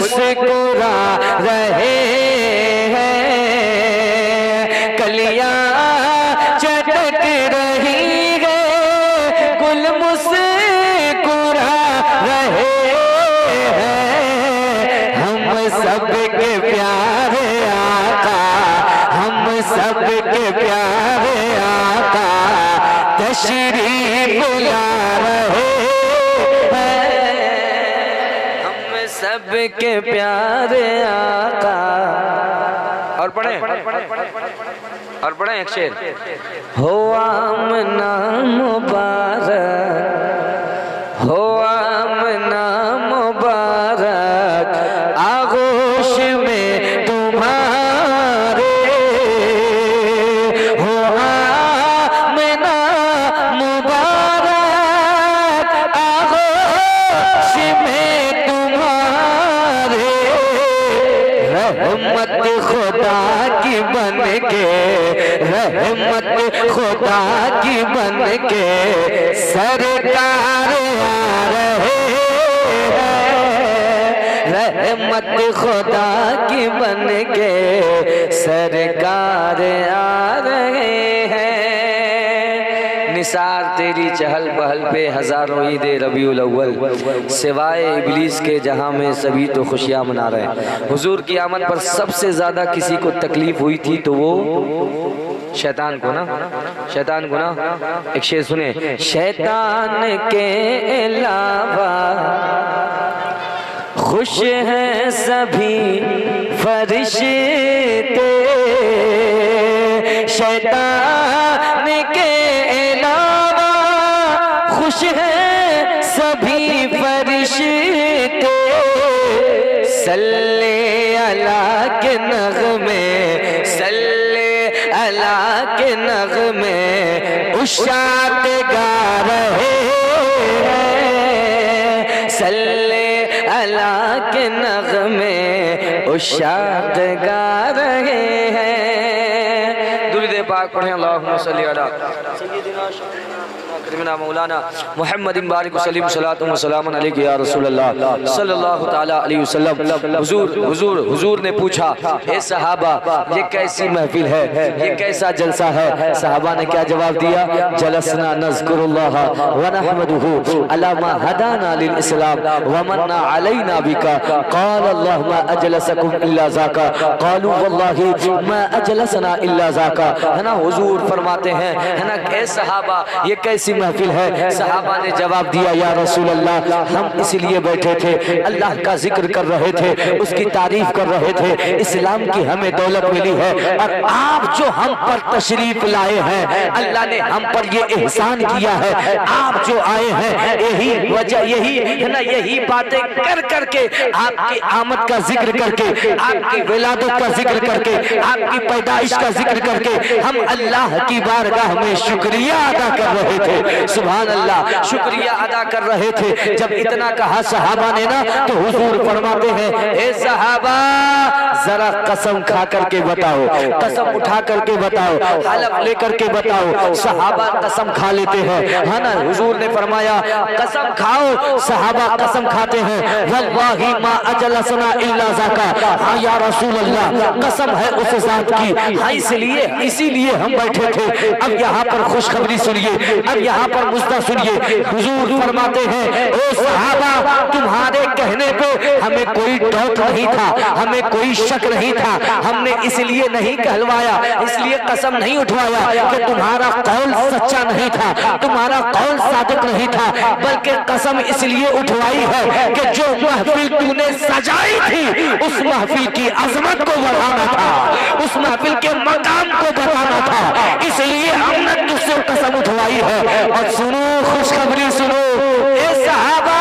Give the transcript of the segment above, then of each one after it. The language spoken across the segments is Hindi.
मुस्कुरा रहे हैं, कलियां चटक रही है, गुल मुस्कुरा रहे हैं। हम सबके प्यारे आका, हम सबके प्यारे आका तशरीफ ला रहे हैं, हम सबके प्यारे आका। और पढ़े और पढ़े एक शेर। हो आमना मुबारक, हो आमना मुबारक, आगोश में तुम्हारे, हो आमना मुबारक, आगोश में तुम्हारे। रहमत खुदा की बन के, रहमत खुदा की बन के सरकार आ रहे हैं, रहमत खुदा की बन के सरकार आ रहे हैं। निसार तेरी चहल पहल पे हजारों ईद रबीउल अव्वल, सिवाय इबलीस के जहां में सभी तो खुशियां मना रहे हैं। हुजूर की आमद पर सबसे ज्यादा किसी को तकलीफ हुई थी तो वो शैतान को ना, शैतान को ना। एक शेर सुने। शैतान के अलावा खुश हैं सभी फरिश्ते, शैतान के अलावा खुश हैं सभी फरिश्ते। सल्ले अला के नग़मे, सल्ले अला के नग़मे उशात गा रहे हैं, सल्ले अला के नग़मे उशात गा रहे हैं। दुरूद पाक पढ़ें। अल्लाहुम्मा सल्ली अला सय्यिदिना मौलाना मुहम्मद बारिक वसल्लम सलातु व सलामुन अलैका या रसूल अल्लाह सल्लल्लाहु तआला अलैहि वसल्लम। हुजूर ने पूछा, हे सहाबा ये कैसी महफिल है, ये कैसा जलसा है? सहाबा ने क्या जवाब दिया? जलसना नज़कुरुल्लाह व नहमदुहु अला मा हदाना लिल इस्लाम व मन्ना अलैना बिका। क़ाल अल्लाहुम्मा अजलसकुम इल्ला ज़ाका, क़ालू वल्लाहि मा अजलसना इल्ला ज़ाका। है ना, हुजूर फरमाते हैं, है ना, ए सहाबा ये कैसी महफिल है? सहाबा ने जवाब दिया, या रसूल अल्लाह हम इसलिए बैठे थे, अल्लाह का जिक्र कर रहे थे, उसकी तारीफ कर रहे थे, इस्लाम की हमें दौलत मिली है और आप जो हम पर तशरीफ लाए हैं, अल्लाह ने हम पर ये एहसान किया है। आप जो आए हैं यही वजह, यही है ना, यही बातें कर करके, आपकी आमद का जिक्र करके, आपकी विलादत का जिक्र करके, आपकी पैदाइश का जिक्र करके हम अल्लाह की बारगाह में शुक्रिया अदा कर रहे थे। सुभान अल्लाह, शुक्रिया अदा कर रहे थे। जब इतना कहा सहाबा ने ना, तो हुजूर फरमाते हैं, ए सहाबा जरा कसम खा करके बताओ, कसम उठा करके बताओ, हलफ लेकर के बताओ। सहाबा कसम खा लेते हैं, है ना। हुजूर ने फरमाया कसम खाओ। सहाबा कसम खाते हैं, वल्लाहि मा अजलसना इल्ला ज़ाका। हाँ या रसूल अल्लाह कसम है उस जात की, हाँ इसीलिए हम बैठे थे। अब यहाँ पर खुशखबरी सुनिए, अब यहाँ पर मुस्दा सुनिए। हुजूर फरमाते हैं, ओ सहाबा तुम्हारे कहने पे हमें कोई डाउट नहीं था, हमें कोई शक नहीं था। हमने इसलिए नहीं कहलवाया, इसलिए कसम नहीं उठवाया कि तुम्हारा कौल सच्चा नहीं था, तुम्हारा कौल सादिक नहीं था, बल्कि कसम इसलिए उठवाई है कि जो महफिल तूने सजाई थी उस महफिल की अजमत को बढ़ाना था, उस महफिल के मकाम को बढ़ाना था, इसलिए हमने तुझसे कसम उठवाई है। और सुनो खुशखबरी सुनो, ए सहाबा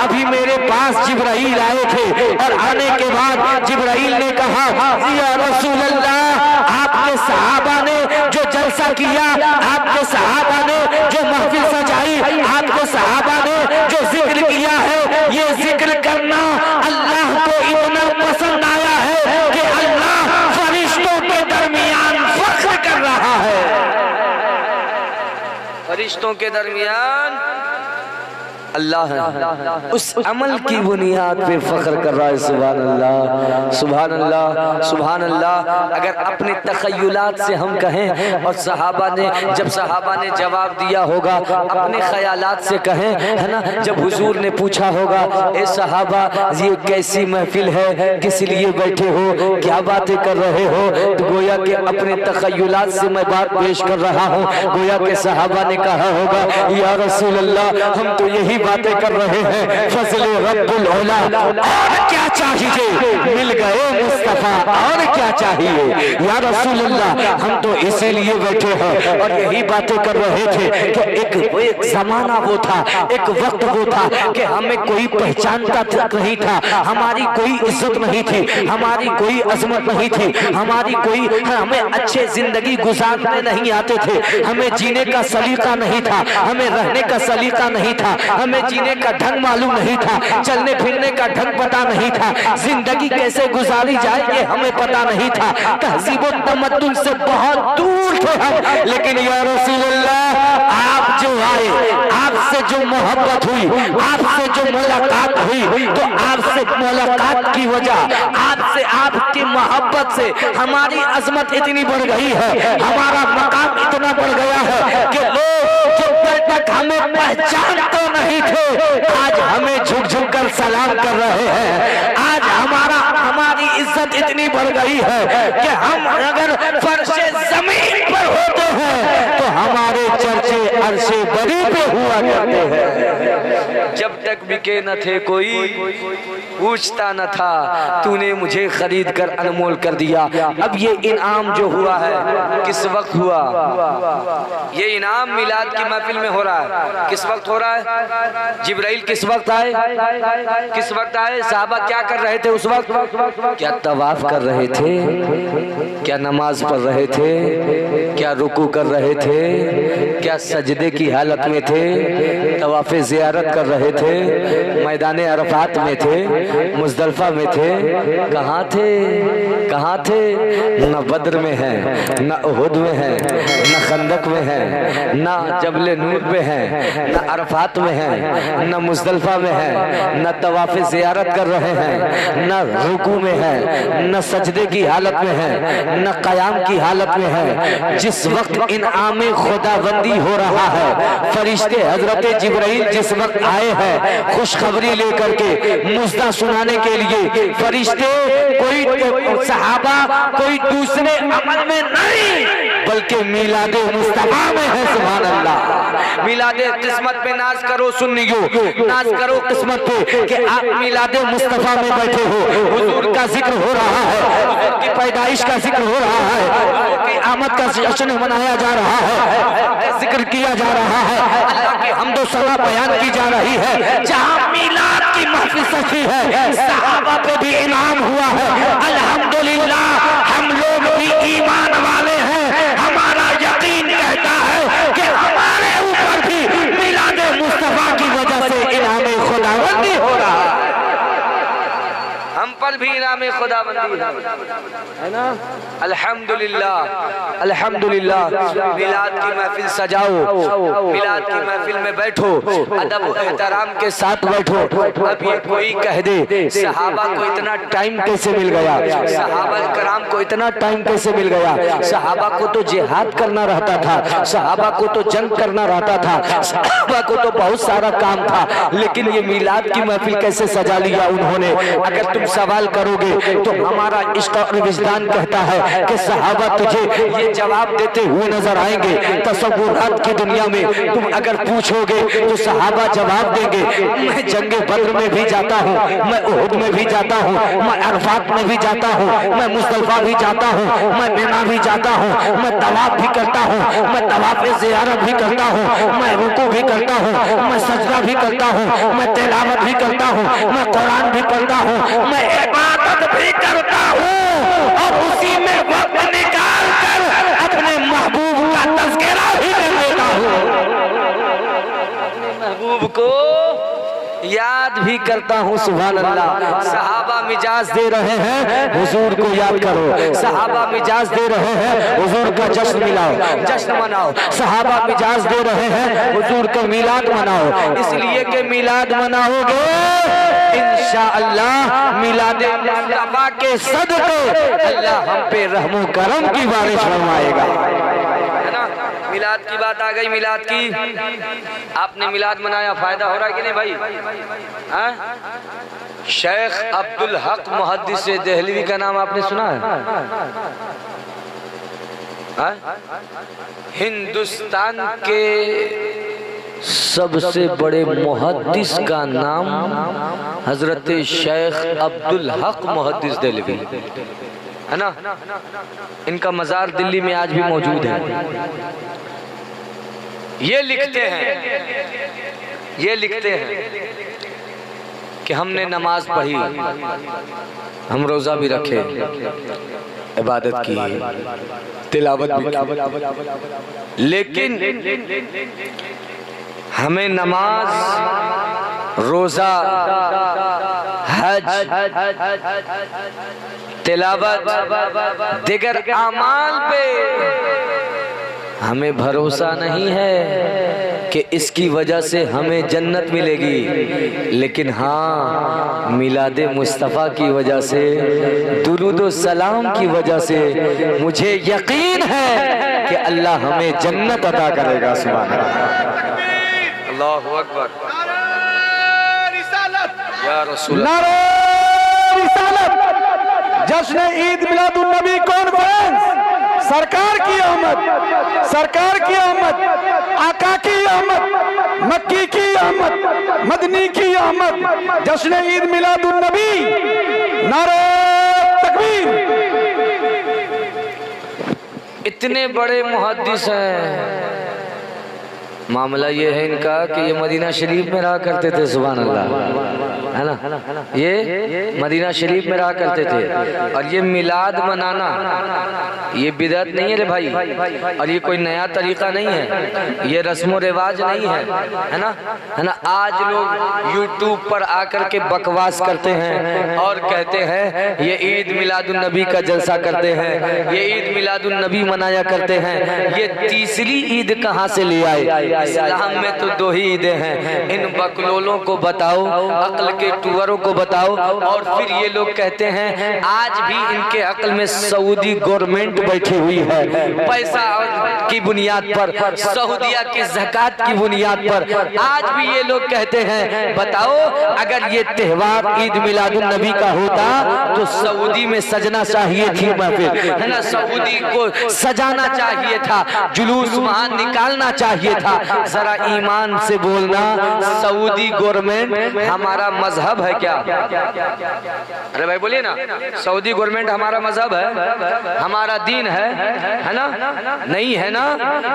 अभी मेरे पास जिब्राइल आए थे और आने के बाद जिब्राइल ने कहा, या रसूल अल्लाह आपके सहाबा ने जो जलसा किया, आपके सहाबा ने जो महफिल सजाई, आपके सहाबा ने जो जिक्र किया है, ये जिक्र करना अल्लाह को इतना पसंद आया है कि अल्लाह फरिश्तों के दरमियान फख्र कर रहा है, फरिश्तों के दरमियान अल्लाह है, उस अमल की बुनियाद पे फख्र कर रहा है। सुभान अल्लाह, सुभान अल्लाह, सुभान अल्लाह। अगर अपने तखय्युलात से हम कहें, और सहाबा ने जब सहाबा ने जवाब दिया होगा अपने ख्यालात से कहें, है ना, जब हुजूर ने पूछा होगा ए सहाबा ये कैसी महफिल है, किस लिए बैठे हो, क्या बातें कर रहे हो, तो गोया के अपने तखय्युलात से मैं बात पेश कर रहा हूँ। गोया के सहाबा ने कहा होगा या रसूल अल्लाह हम तो यही बातें कर रहे हैं, फजले रब्बुल औला, और क्या चाहिए, मिल गए मुस्तफा, और क्या चाहिए या रसूल अल्लाह, हम तो इसीलिए बैठे हैं और यही बातें कर रहे थे कि एक जमाना वो था, एक वक्त वो था कि हमें कोई पहचानता नहीं था, हमारी कोई इज्जत नहीं थी, हमारी कोई अजमत नहीं थी, हमारी कोई, हमें अच्छे जिंदगी गुजारने नहीं आते थे, हमें जीने का सलीका नहीं था, हमें रहने का सलीका नहीं था, हमें जीने का ढंग मालूम नहीं था, चलने फिरने का ढंग पता नहीं था, जिंदगी कैसे गुजारी जाए ये हमें पता नहीं था, तहजीब और तमद्दुन से बहुत दूर थे हम। लेकिन या रसूलुल्लाह आप जो आए, आपसे जो मोहब्बत हुई, आपसे जो मुलाकात हुई, तो आपसे मुलाकात की वजह, आपसे आपकी मोहब्बत से हमारी अजमत इतनी बढ़ गई है, हमारा मकाम इतना बढ़ गया है कि लोग जो तक हमें पहचान तो नहीं थे, आज हमें झुक झुक कर सलाम कर रहे हैं। आज हमारी इज्जत इतनी बढ़ गई है कि हम अगर फर्शे जमीन पर होते हैं तो हमारे चर्चे अर्शे बरी पे हुआ करते हैं। जब तक बिके न थे कोई पूछता न था, तूने मुझे खरीद कर अनमोल कर दिया। अब ये इनाम जो हुआ है किस वक्त हुआ? ये इनाम मिलाद की महफिल में हो रहा है। किस वक्त हो रहा है? जिब्राइल किस वक्त आए? किस वक्त आए? सहाबा क्या कर रहे थे उस वक्त? क्या तवाफ कर रहे थे? क्या नमाज पढ़ रहे थे? क्या रुकू कर रहे थे? क्या सजदे की हालत में थे? तवाफ़े ज़ियारत कर रहे थे? मैदान अरफात में थे? मुज़दलिफ़ा में थे? कहाँ थे? कहाँ थे? न बद्र में है, न उहुद में है, न खंदक में है, न जबले नूर पे है, न अरफात में है, न मुज़दलिफ़ा में है, न तवाफ़े ज़ियारत कर रहे हैं, न रुकू में है, न सजदे की हालत में है, न क़याम की हालत में है। जिस वक्त इनामे खुदाबंदी हो रहा है, फरिश्ते हजरत जिब्राइल जिस वक्त आए हैं खुशखबरी लेकर के, मुज़्दा सुनाने के लिए, फरिश्ते कोई सहाबा कोई दूसरे अमल में नहीं बल्कि मिलादे मुस्तफा में है। सुभान अल्लाह। मिलादे किस्मत पे नाज करो सुन्नियो, नाज करो किस्मत पे कि आप मिलादे मुस्तफा में बैठे हो। हुजूर का जिक्र हो रहा है, हुजूर की पैदाइश का जिक्र हो रहा है, हुजूर की आमद का जश्न मनाया जा रहा है, जिक्र किया जा रहा है, अल्लाह की हम्दो सना बयान की जा रही है। जहाँ मिलाद की महफिल सची है, सहाबा पे भी इनाम हुआ है। अल्हम्दुलिल्लाह हम लोग भी ईमान वाले हैं, हमारा यकीन कहता है कि हमारे ऊपर भी मिलादे मुस्तफा की वजह से इनामे खुदाबंदी हो रहा है, हम पर भी इनामे खुदाबंदी है ना। अल्हम्दुलिल्लाह, अल्हम्दुलिल्लाह। मिलाद की महफिल सजाओ, मिलाद की महफिल में बैठो, अदब एहतराम के साथ बैठो। अब ये कोई कह दे सहाबा को इतना टाइम कैसे मिल गया, सहाबा कराम को इतना टाइम कैसे मिल गया? सहाबा को तो जिहाद करना रहता था, सहाबा को तो जंग करना रहता था, सहाबा को तो बहुत सारा काम था, लेकिन ये मिलाद की महफिल कैसे सजा लिया उन्होंने? अगर तुम सवाल करोगे तो हमारा इश्क और विजदान कहता है कि सहाबा तुझे ये जवाब देते हुए नजर आएंगे। तसव्वुरात की दुनिया में तुम अगर पूछोगे तो सहाबा जवाब देंगे, मैं जंगे बद्र में भी जाता हूँ, मैं उहुद में भी जाता हूँ, मैं अरफात में भी जाता हूँ, मैं मुज़दलिफ़ा भी जाता हूँ, मैं मिना भी जाता हूँ, मैं तवाफ भी करता हूँ, मैं तवाफ़े ज़ियारत भी करता हूँ, मैं रुकू भी करता हूँ, मैं सजदा भी करता हूँ, मैं तिलावत भी करता हूँ, मैं कुरान भी पढ़ता हूँ, मैं इबादत भी करता हूँ, और उसी में वक्त निकाल कर अपने महबूब का तज़किरा भी कर लेता हूँ। अपने महबूब को याद भी करता हूँ सुभान अल्लाह। सहाबा मिजाज दे रहे हैं हुजूर को याद करो, सहाबा मिजाज दे रहे हैं हुजूर का जश्न मिलाओ, जश्न मनाओ। सहाबा मिजाज दे रहे हैं हुजूर का मिलाद मनाओ, इसलिए कि मिलाद मनाओगे इंशाअल्लाह मिलादे मुस्तफा के सदके अल्लाह हम पे रहमो करम की बारिश फरमाएगा, है ना। मिलाद की बात आ गई, मिलाद की आपने मिलाद मनाया, फायदा हो रहा है कि नहीं भाई? हाँ? शेख अब्दुल हक मुहद्दिस देहलवी का नाम आपने सुना है? हाँ? हिंदुस्तान के सबसे बड़े मुहद्दिस का नाम हजरत शेख अब्दुल हक मुहद्दिस देहलवी, है ना। इनका मजार दिल्ली में आज भी मौजूद है। ये लिखते हैं कि हमने नमाज पढ़ी, हम रोजा भी रखे, इबादत की, तिलावत भी की, लेकिन हमें नमाज, रोजा, हज, तिलावत, दिगर आमाल पे हमें भरोसा नहीं है कि इसकी वजह से हमें जन्नत मिलेगी, लेकिन हाँ मिलादे मुस्तफ़ा की वजह से, दुरूद सलाम की वजह से मुझे यकीन है कि अल्लाह हमें जन्नत अता करेगा। सुभान अल्लाहु अकबर, या रसूल जश्न ईद मिलादुन नबी कॉन्फ्रेंस, सरकार की आमद, सरकार की आमद, आका की आमद, मक्की की आमद, मदनी की आमद, जश्न ईद मिलादुन नबी, नारे तकबीर। इतने बड़े मुहद्दिस हैं, मामला ये है इनका कि ये मदीना शरीफ में रहा करते थे। सुभान अल्लाह, है ना। ये मदीना शरीफ में रहा करते थे, और ये मिलाद मनाना ये बिदअत नहीं है रे भाई, और ये कोई नया तरीका नहीं है, ये रस्म रिवाज नहीं है ना, है ना। आज लोग यूट्यूब पर आकर के बकवास करते हैं और कहते हैं ये ईद मिलादुन नबी का जलसा करते हैं, ये ईद मिलादुन नबी मनाया करते हैं। ये तीसरी ईद कहाँ से ले आए? इस्लाम में तो दो ही ईदें हैं। इन बकलोलों को बताओ, अक्ल के टुअरों को बताओ। और फिर ये लोग कहते हैं आज भी इनके अक्ल में सऊदी गवर्नमेंट बैठी हुई है, पैसा की बुनियाद पर, सऊदिया की ज़कात की बुनियाद पर आज भी ये लोग कहते हैं बताओ अगर ये त्योहार ईद मिलादुन नबी का होता तो सऊदी में सजना चाहिए थी महफिल, है ना। सऊदी को सजाना चाहिए था, जुलूस वहां निकालना चाहिए था। जरा ईमान से बोलना, सऊदी गवर्नमेंट हमारा मजहब है क्या? अरे भाई बोलिए ना, सऊदी गवर्नमेंट हमारा मजहब है, हमारा दीन है ना? नहीं है ना,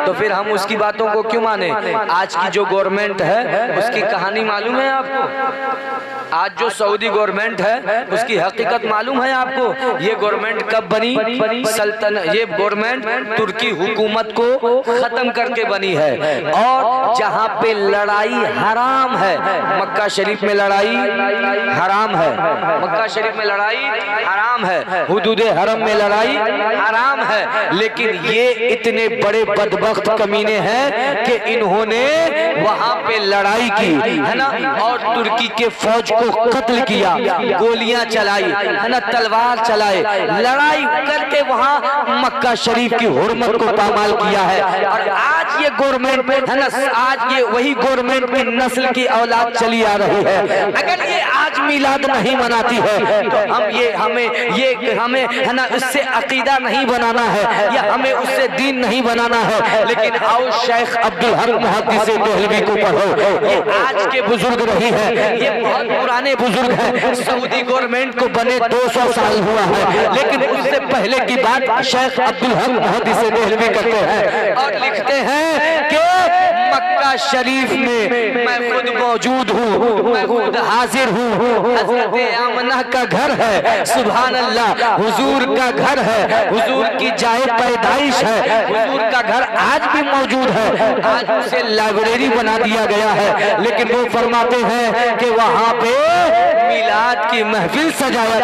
तो फिर हम उसकी बातों को क्यों माने? आज की जो गवर्नमेंट है उसकी कहानी मालूम है आपको? आज जो सऊदी गवर्नमेंट है उसकी हकीकत मालूम है आपको? ये गवर्नमेंट कब बनी? ये गवर्नमेंट तुर्की हुकूमत को खत्म करके बनी है, और जहाँ पे लड़ाई हराम है, मक्का शरीफ में लड़ाई हराम है, मक्का शरीफ में लड़ाई हराम है, हुदूद हरम में लड़ाई हराम है, लेकिन ये इतने बड़े बदबख्त कमीने हैं कि इन्होंने वहाँ पे लड़ाई की, है ना, और तुर्की के फौज को कत्ल किया, गोलियां चलाई, है ना, तलवार चलाए, लड़ाई करके वहाँ मक्का शरीफ की हुर्मत को पामाल किया है। और आज ये गवर्नमेंट, है ना, आज ये वही गवर्नमेंट में नस्ल की औलाद चली आ रही है। अगर ये आज मिलाद नहीं मनाती है तो हमें है ना इससे अकीदा नहीं बनाना है, या हमें उससे दीन नहीं बनाना है। लेकिन आओ शेख अब्दुल हक मुहद्दिस देहलवी को पढ़ो, ये आज के बुजुर्ग रही है, ये बहुत पुराने बुजुर्ग हैं। सऊदी गवर्नमेंट को बने 200 साल हुआ है, लेकिन उससे पहले की बात शेख अब्दुल हक मुहद्दिस देहलवी करते हैं और लिखते हैं कि मक्का शरीफ में मैं खुद मौजूद हूँ, मैं खुद हाजिर हूँ। हजरत आमना का घर है, सुभान अल्लाह, हुजूर का घर है, हुजूर की जाए पैदाइश है, हुजूर का घर आज भी मौजूद है। आज उसे लाइब्रेरी बना दिया गया है, लेकिन वो फरमाते हैं कि वहाँ पे मिलाद की महफिल सजाया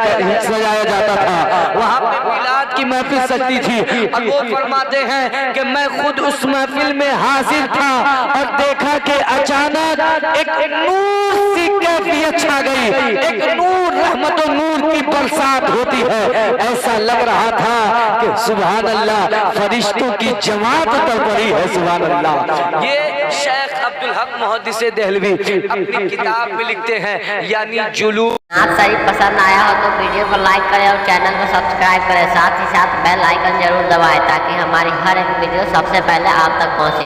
जाता था, वहाँ पे मिलाद की महफिल सजती थी। और वो फरमाते हैं कि मैं खुद उस महफिल में हाजिर था और देखा कि अचानक एक नूर सी कैफियत छा गई, एक नूर, रहमत और नूर की बरसात होती है। ऐसा लग रहा था कि सुभान अल्लाह, फरिश्तों की जमात उतर पड़ी है, सुभान अल्लाह। ये शेख अब्दुल हक मुहद्दिस देहलवी अपनी किताब में लिखते हैं, यानी जुलूस। आप शरीफ पसंद आया हो तो वीडियो को लाइक करें और चैनल को सब्सक्राइब करें, साथ ही साथ बेल आइकन जरूर दबाएं ताकि हमारी हर एक वीडियो सबसे पहले आप तक पहुंचे।